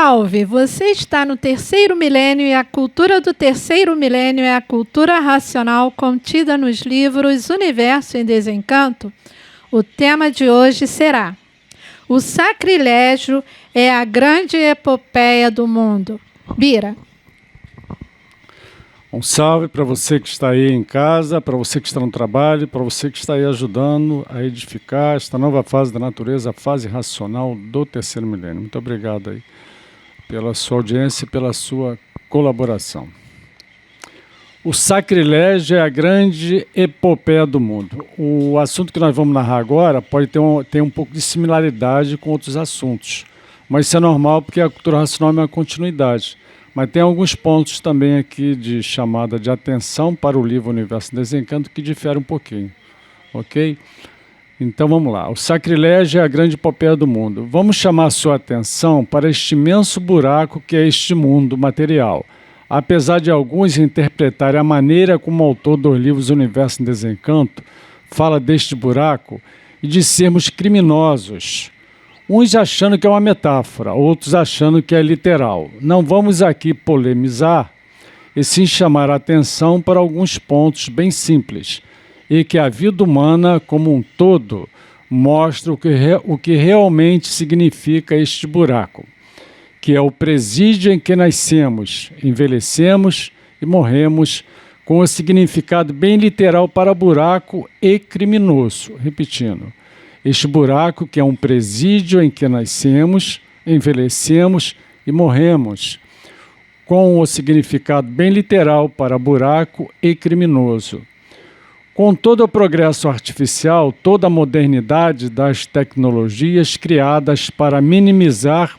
Salve! Você está no terceiro milênio e a cultura do terceiro milênio é a cultura racional contida nos livros Universo em Desencanto. O tema de hoje será: o sacrilégio é a grande epopeia do mundo. Bira. Um salve para você que está aí em casa, para você que está no trabalho, para você que está aí ajudando a edificar esta nova fase da natureza, a fase racional do terceiro milênio. Muito obrigado aí pela sua audiência e pela sua colaboração. O sacrilégio é a grande epopeia do mundo. O assunto que nós vamos narrar agora pode ter um pouco de similaridade com outros assuntos, mas isso é normal porque a cultura racional é uma continuidade. Mas tem alguns pontos também aqui de chamada de atenção para o livro Universo em Desencanto que difere um pouquinho, ok? Então vamos lá. O sacrilégio é a grande epopeia do mundo. Vamos chamar a sua atenção para este imenso buraco que é este mundo material. Apesar de alguns interpretarem a maneira como o autor dos livros Universo em Desencanto fala deste buraco e de sermos criminosos, uns achando que é uma metáfora, outros achando que é literal. Não vamos aqui polemizar e sim chamar a atenção para alguns pontos bem simples e que a vida humana como um todo mostra o que realmente significa este buraco, que é o presídio em que nascemos, envelhecemos e morremos, com o significado bem literal para buraco e criminoso. Repetindo. Este buraco que é um presídio em que nascemos, envelhecemos e morremos, com o significado bem literal para buraco e criminoso. Com todo o progresso artificial, toda a modernidade das tecnologias criadas para minimizar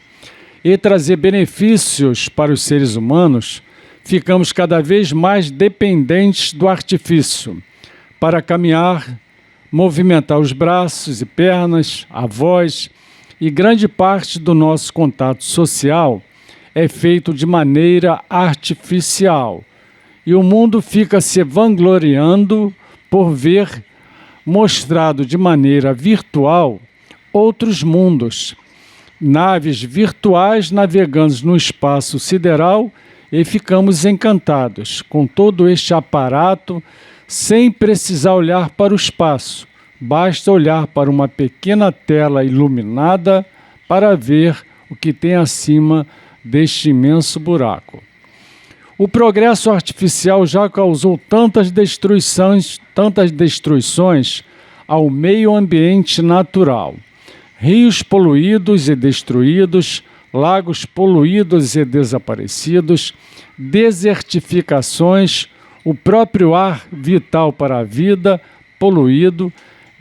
e trazer benefícios para os seres humanos, ficamos cada vez mais dependentes do artifício para caminhar, movimentar os braços e pernas, a voz, e grande parte do nosso contato social é feito de maneira artificial. E o mundo fica se vangloriando por ver mostrado de maneira virtual outros mundos, naves virtuais navegando no espaço sideral, e ficamos encantados com todo este aparato sem precisar olhar para o espaço. Basta olhar para uma pequena tela iluminada para ver o que tem acima deste imenso buraco. O progresso artificial já causou tantas destruições ao meio ambiente natural. Rios poluídos e destruídos, lagos poluídos e desaparecidos, desertificações, o próprio ar vital para a vida poluído,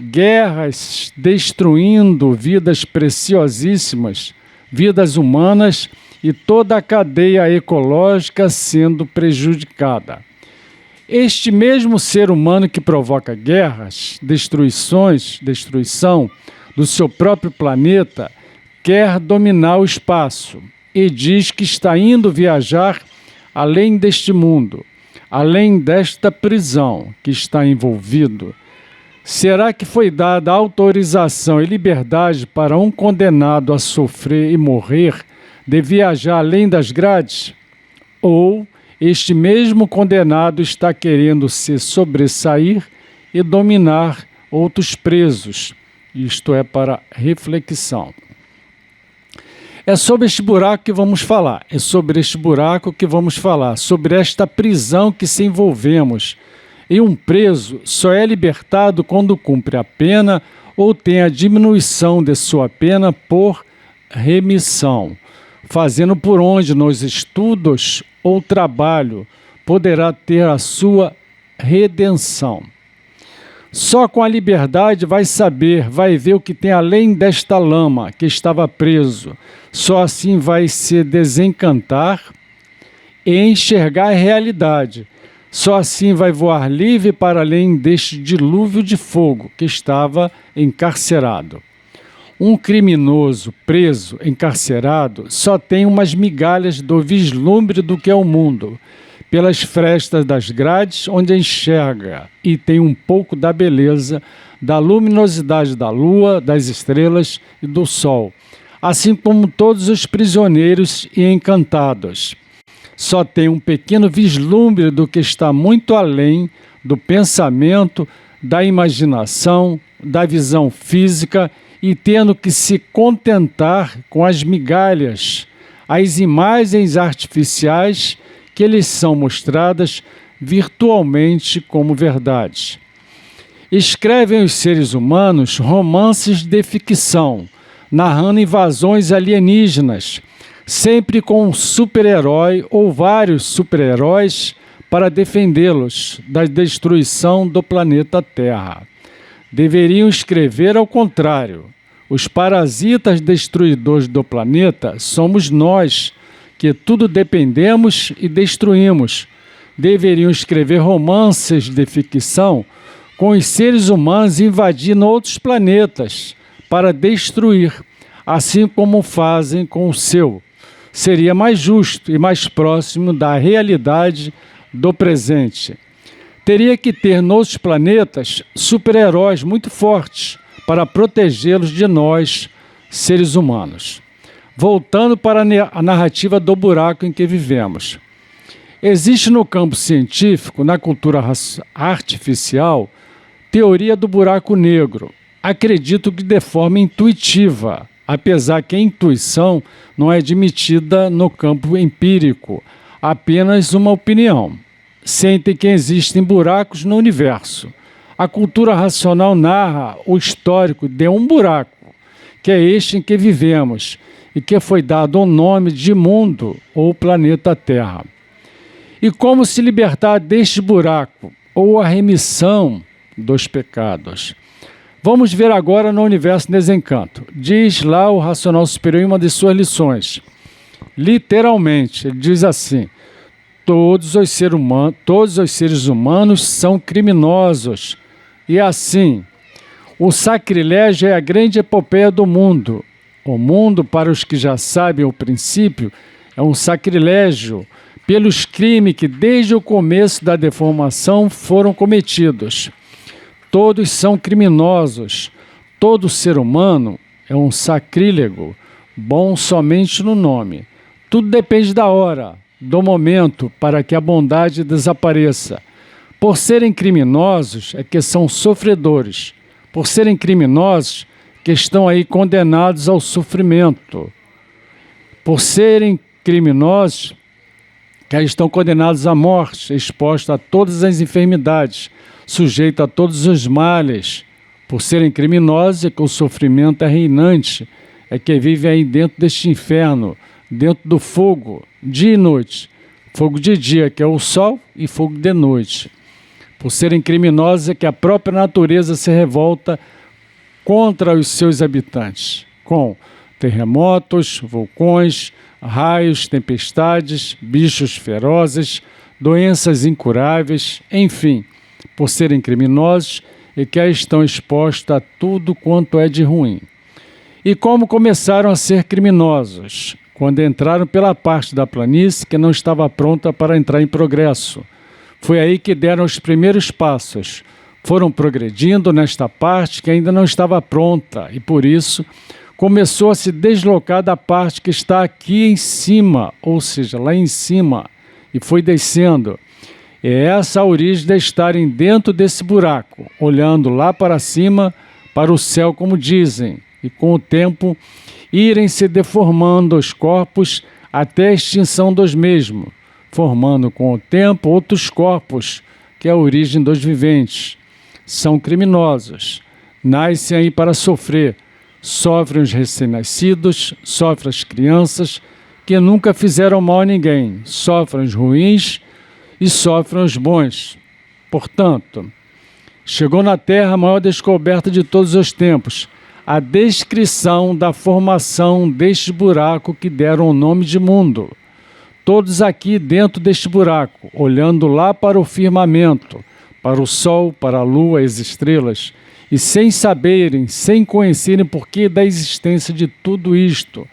guerras destruindo vidas preciosíssimas, vidas humanas e toda a cadeia ecológica sendo prejudicada. Este mesmo ser humano que provoca guerras, destruição do seu próprio planeta, quer dominar o espaço e diz que está indo viajar além deste mundo, além desta prisão que está envolvido. Será que foi dada autorização e liberdade para um condenado a sofrer e morrer de viajar além das grades? Ou este mesmo condenado está querendo se sobressair e dominar outros presos? Isto é para reflexão. É sobre este buraco que vamos falar, sobre esta prisão que se envolvemos. E um preso só é libertado quando cumpre a pena ou tem a diminuição de sua pena por remissão, fazendo por onde nos estudos ou trabalho poderá ter a sua redenção. Só com a liberdade vai ver o que tem além desta lama que estava preso. Só assim vai se desencantar e enxergar a realidade. Só assim vai voar livre para além deste dilúvio de fogo que estava encarcerado. Um criminoso preso, encarcerado, só tem umas migalhas do vislumbre do que é o mundo, pelas frestas das grades onde enxerga, e tem um pouco da beleza, da luminosidade da lua, das estrelas e do sol, assim como todos os prisioneiros e encantados. Só tem um pequeno vislumbre do que está muito além do pensamento, da imaginação, da visão física e tendo que se contentar com as migalhas, as imagens artificiais que lhes são mostradas virtualmente como verdade. Escrevem os seres humanos romances de ficção, narrando invasões alienígenas, sempre com um super-herói ou vários super-heróis para defendê-los da destruição do planeta Terra. Deveriam escrever ao contrário. Os parasitas destruidores do planeta somos nós, que tudo dependemos e destruímos. Deveriam escrever romances de ficção com os seres humanos invadindo outros planetas para destruir, assim como fazem com o seu. Seria mais justo e mais próximo da realidade do presente. Teria que ter nos planetas super-heróis muito fortes para protegê-los de nós, seres humanos. Voltando para a narrativa do buraco em que vivemos. Existe no campo científico, na cultura artificial, teoria do buraco negro. Acredito que de forma intuitiva, apesar que a intuição não é admitida no campo empírico, apenas uma opinião. Sentem que existem buracos no universo. A cultura racional narra o histórico de um buraco, que é este em que vivemos, e que foi dado o nome de mundo ou planeta Terra. E como se libertar deste buraco, ou a remissão dos pecados. Vamos ver agora no Universo Desencanto. Diz lá o Racional Superior em uma de suas lições. Literalmente, ele diz assim: todos os seres humanos são criminosos. E assim, o sacrilégio é a grande epopeia do mundo. O mundo, para os que já sabem o princípio, é um sacrilégio pelos crimes que desde o começo da deformação foram cometidos. Todos são criminosos. Todo ser humano é um sacrílego, bom somente no nome. Tudo depende da hora, do momento, para que a bondade desapareça. Por serem criminosos, é que são sofredores. Por serem criminosos, que estão aí condenados ao sofrimento. Por serem criminosos, que estão condenados à morte, expostos a todas as enfermidades, sujeitos a todos os males. Por serem criminosos, é que o sofrimento é reinante, é que vivem aí dentro deste inferno, dentro do fogo, dia e noite. Fogo de dia, que é o sol, e fogo de noite. Por serem criminosos, é que a própria natureza se revolta contra os seus habitantes, com terremotos, vulcões, raios, tempestades, bichos ferozes, doenças incuráveis, enfim, por serem criminosos e que estão expostos a tudo quanto é de ruim. E como começaram a ser criminosos? Quando entraram pela parte da planície que não estava pronta para entrar em progresso. Foi aí que deram os primeiros passos. Foram progredindo nesta parte que ainda não estava pronta e, por isso, começou a se deslocar da parte que está aqui em cima, ou seja, lá em cima, e foi descendo. É essa a origem de estarem dentro desse buraco, olhando lá para cima, para o céu, como dizem, e com o tempo irem se deformando os corpos até a extinção dos mesmos, formando com o tempo outros corpos, que é a origem dos viventes. São criminosos, nascem aí para sofrer, sofrem os recém-nascidos, sofrem as crianças que nunca fizeram mal a ninguém, sofrem os ruins e sofrem os bons. Portanto, chegou na Terra a maior descoberta de todos os tempos, a descrição da formação deste buraco que deram o nome de mundo. Todos aqui dentro deste buraco, olhando lá para o firmamento, para o sol, para a lua, as estrelas, e sem saberem, sem conhecerem porquê da existência de tudo isto,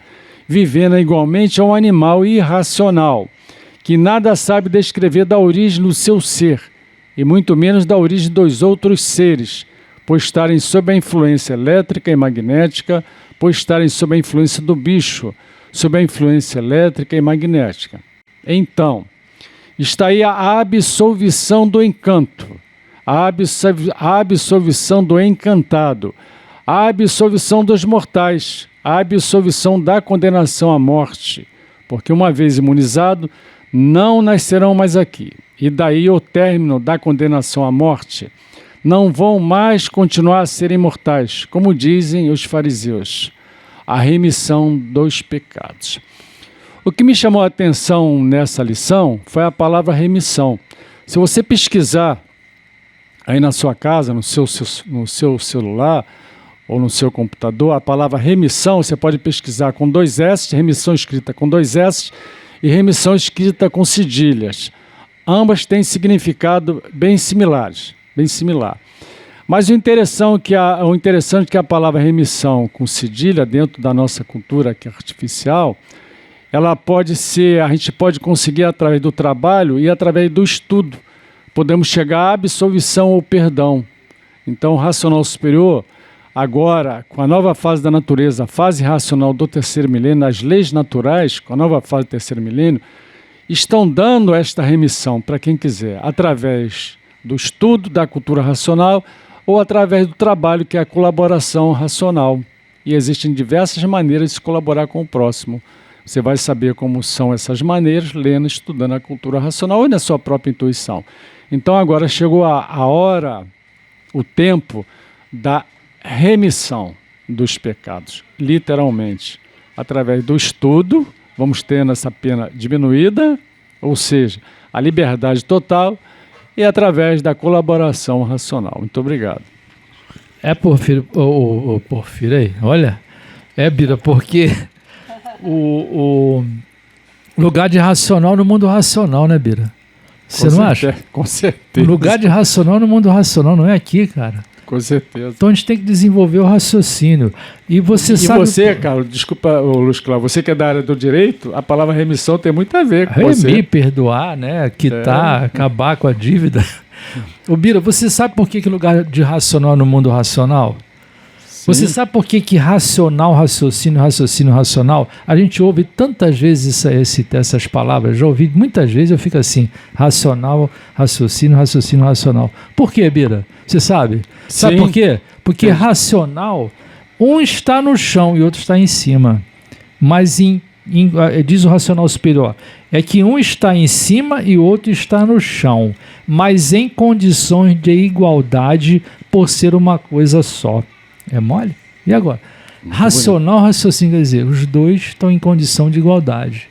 vivendo igualmente a um animal irracional, que nada sabe descrever da origem do seu ser, e muito menos da origem dos outros seres, por estarem sob a influência elétrica e magnética por estarem sob a influência do bicho, sob a influência elétrica e magnética. Então, está aí a absolvição do encanto, a absolvição do encantado, a absolvição dos mortais, a absolvição da condenação à morte, porque uma vez imunizado, não nascerão mais aqui. E daí o término da condenação à morte, não vão mais continuar a ser imortais, como dizem os fariseus, a remissão dos pecados. O que me chamou a atenção nessa lição foi a palavra remissão. Se você pesquisar aí na sua casa, no seu celular ou no seu computador, a palavra remissão, você pode pesquisar com 2 S, remissão escrita com 2 S e remissão escrita com cedilhas. Ambas têm significado bem similar. Mas o interessante é que a palavra remissão com cedilha, dentro da nossa cultura aqui artificial, ela pode ser, a gente pode conseguir através do trabalho e através do estudo. Podemos chegar à absolvição ou perdão. Então, o racional superior, agora, com a nova fase da natureza, a fase racional do terceiro milênio, as leis naturais, com a nova fase do terceiro milênio, estão dando esta remissão para quem quiser, através do estudo da cultura racional ou através do trabalho, que é a colaboração racional. E existem diversas maneiras de se colaborar com o próximo. Você vai saber como são essas maneiras, lendo, estudando a cultura racional e na sua própria intuição. Então agora chegou a hora, o tempo da remissão dos pecados, literalmente. Através do estudo, vamos tendo essa pena diminuída, ou seja, a liberdade total, e através da colaboração racional. Muito obrigado. Porfírio, Porfírio aí, olha, Bira, porque o lugar de racional no mundo racional, né, Bira? Você não acha? Com certeza. O lugar de racional no mundo racional não é aqui, cara. Com certeza. Então a gente tem que desenvolver o raciocínio. E você sabe... E você, Carlos, desculpa, Luiz Cláudio, você que é da área do direito, a palavra remissão tem muito a ver com você. Remir, perdoar, né? Quitar, acabar com a dívida. Ô Bira, você sabe por que lugar de racional no mundo racional? Sim. Você sabe por que racional, raciocínio, racional? A gente ouve tantas vezes essas palavras, já ouvi muitas vezes, eu fico assim, racional, raciocínio, racional. Por quê, Bira? Você sabe? Sabe por quê? Porque racional, um está no chão e outro está em cima. Mas diz o racional superior, é que um está em cima e o outro está no chão, mas em condições de igualdade por ser uma coisa só. É mole? E agora? Muito racional, bonito. Raciocínio, quer dizer, os dois estão em condição de igualdade.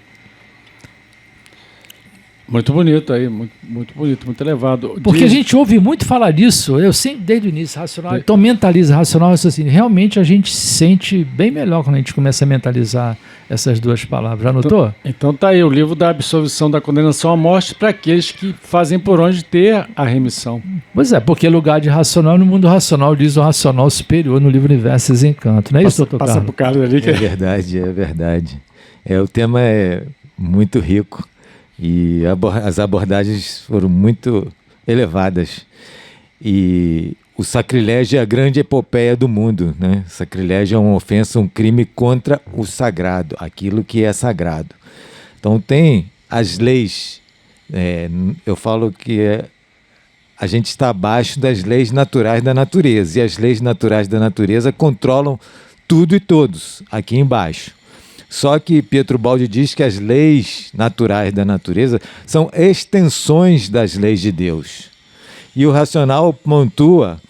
Muito bonito aí, muito bonito, muito elevado. Porque a gente ouve muito falar disso, eu sempre, desde o início, racional, então mentaliza, racional, raciocínio. Realmente a gente se sente bem melhor quando a gente começa a mentalizar essas duas palavras. Já notou? Então tá aí o livro da absolvição da condenação à morte para aqueles que fazem por onde ter a remissão. Pois é, porque lugar de racional no mundo racional, diz o racional superior no livro Universo e Desencanto. Não é isso, doutor Carlos? Passa pro Carlos ali. É verdade. O tema é muito rico. E as abordagens foram muito elevadas. E o sacrilégio é a grande epopeia do mundo, né? Sacrilégio é uma ofensa, um crime contra o sagrado, aquilo que é sagrado. Então tem as leis, eu falo que a gente está abaixo das leis naturais da natureza, e as leis naturais da natureza controlam tudo e todos aqui embaixo. Só que Pietro Baldi diz que as leis naturais da natureza são extensões das leis de Deus. E o racional pontua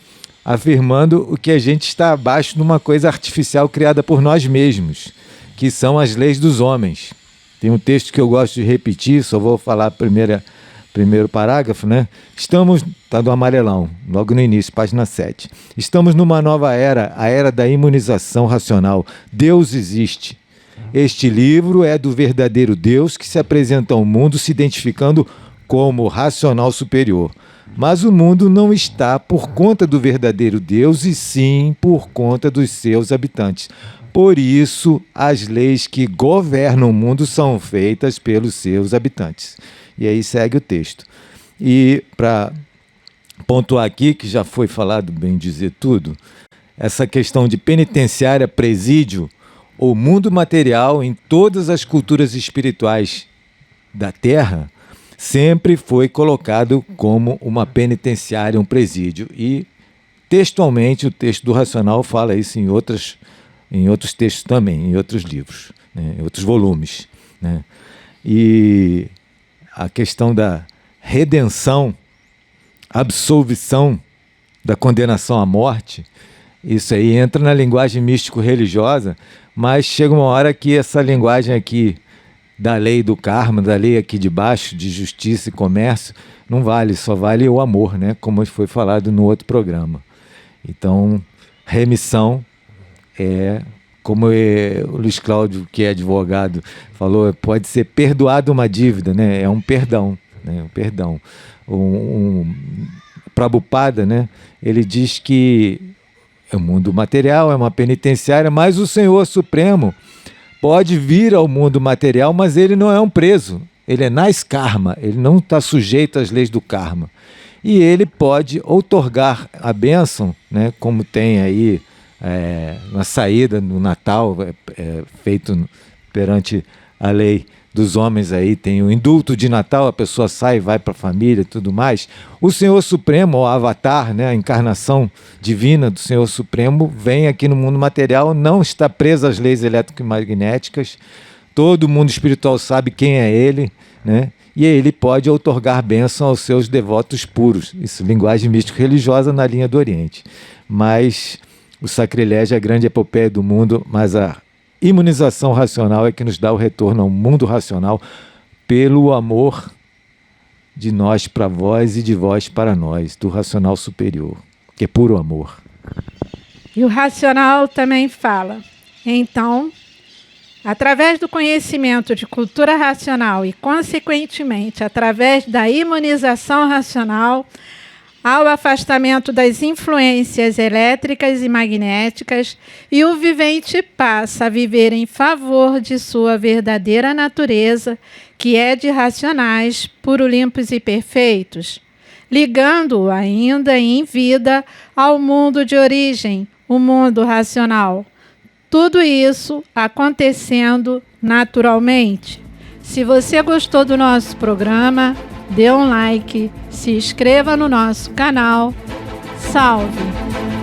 afirmando o que a gente está abaixo de uma coisa artificial criada por nós mesmos, que são as leis dos homens. Tem um texto que eu gosto de repetir, só vou falar primeiro parágrafo, né? Está do amarelão, logo no início, página 7. Estamos numa nova era, a era da imunização racional. Deus existe. Este livro é do verdadeiro Deus que se apresenta ao mundo se identificando como racional superior. Mas o mundo não está por conta do verdadeiro Deus, e sim por conta dos seus habitantes. Por isso, as leis que governam o mundo são feitas pelos seus habitantes. E aí segue o texto. E para pontuar aqui, que já foi falado, bem dizer tudo, essa questão de penitenciária, presídio ou mundo material em todas as culturas espirituais da Terra sempre foi colocado como uma penitenciária, um presídio. E textualmente o texto do Racional fala isso em outros textos também, em outros livros, né, em outros volumes, né? E a questão da redenção, absolvição da condenação à morte, isso aí entra na linguagem místico-religiosa, mas chega uma hora que essa linguagem aqui da lei do karma, da lei aqui de baixo, de justiça e comércio, não vale, só vale o amor, né? Como foi falado no outro programa. Então, remissão é, como o Luiz Cláudio, que é advogado, falou, pode ser perdoado uma dívida, né? É um perdão, né? Um perdão. Prabhupada, né? Ele diz que o mundo material é uma penitenciária, mas o Senhor Supremo pode vir ao mundo material, mas ele não é um preso. Ele é nas karma, ele não está sujeito às leis do karma. E ele pode outorgar a bênção, né, como tem aí na saída no Natal, feito perante a lei dos homens aí, tem o indulto de Natal, a pessoa sai e vai para a família e tudo mais. O Senhor Supremo, o Avatar, né, a encarnação divina do Senhor Supremo, vem aqui no mundo material, não está preso às leis eletromagnéticas, todo mundo espiritual sabe quem é ele, né? E ele pode outorgar bênção aos seus devotos puros. Isso, linguagem místico-religiosa na linha do Oriente. Mas o sacrilégio é a grande epopeia do mundo, mas a imunização racional é que nos dá o retorno ao mundo racional pelo amor de nós para vós e de vós para nós, do racional superior, que é puro amor. E o racional também fala, então, através do conhecimento de cultura racional e, consequentemente, através da imunização racional, ao afastamento das influências elétricas e magnéticas, e o vivente passa a viver em favor de sua verdadeira natureza, que é de racionais, puro, limpos e perfeitos, ligando-o ainda em vida ao mundo de origem, o mundo racional. Tudo isso acontecendo naturalmente. Se você gostou do nosso programa, dê um like, se inscreva no nosso canal. Salve!